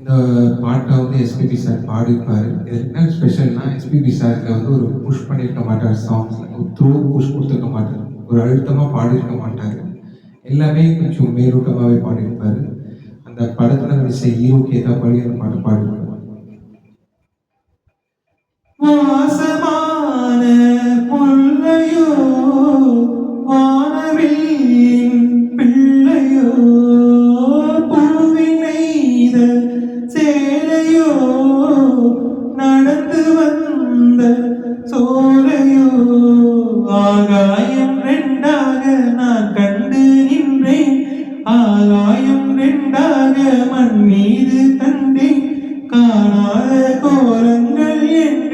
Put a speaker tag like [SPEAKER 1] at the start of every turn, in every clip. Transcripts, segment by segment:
[SPEAKER 1] இந்த பாட்டை வந்து எஸ்பிபி சார் பாடியிருப்பாரு. இது என்ன ஸ்பெஷல்னா, எஸ்பிபி சாருக்கு வந்து ஒரு புஷ் பண்ணியிருக்க மாட்டார் சாங்ஸ்ல. ஒரு த்ரூ புஷ் குடுத்துருக்க மாட்டாரு. ஒரு அழுத்தமா பாடியிருக்க மாட்டாரு. எல்லாமே கொஞ்சம் மேலோட்டமாவே பாடியிருப்பாரு. அந்த படத்துல நடிச்ச ஹீரோக்கு ஏத்தாப்படி அந்த பாட்டு பாடியிருப்பாரு. வாசமான புல்லையோ வானவில்லின் பிள்ளையோ பூவின் நெய்த சேலையோ நடந்து வந்த சோலையோ ஆகாயம் ரெண்டாக நான் கண்டு நின்றேன். ஆகாயம் ரெண்டாக மண் மீது கண்டேன். காணாத கோலங்கள் என்றேன்.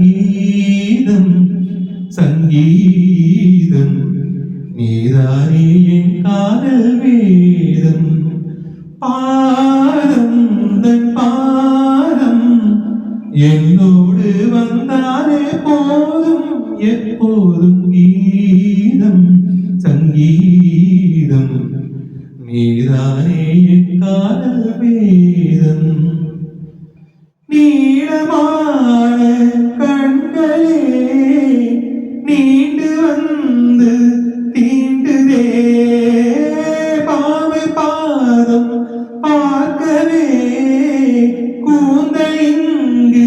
[SPEAKER 1] கீதம் சங்கீதம் நீதானே என் காதல் வேதம். பாதம் தன் பாதம் என்னோடு வந்தாலே போதும். எப்போதும் கீதம் சங்கீதம் நீதானே என் காதல் வேதம். நீளமான கண்களே நீண்டு வந்து தீண்டுதே. பாவை பாதம் பார்க்கவே கூந்தல் இங்கு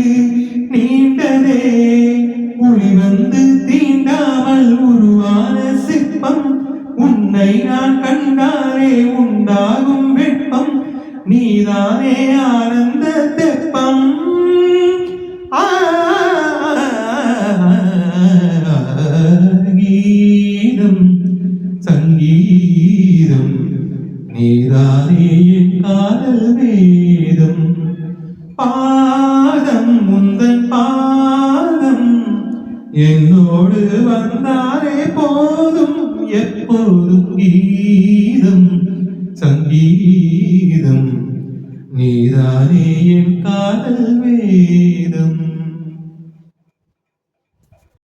[SPEAKER 1] நீண்டதே. ஒளி வந்து தீண்டாமல் உருவான சிற்பம் உன்னை நான் கண்டாரே உண்டாகும் வெப்பம். நீதானே ஆனந்த தெப்பம். கீதம் சங்கீதம் நீதானே என் காதல் வேதம். பாதம் முந்தன் பாதம் என்னோடு வந்தாலே போதும். எப்போதும் கீதம் சங்கீதம் நீதானே என் காதல் வேதம்.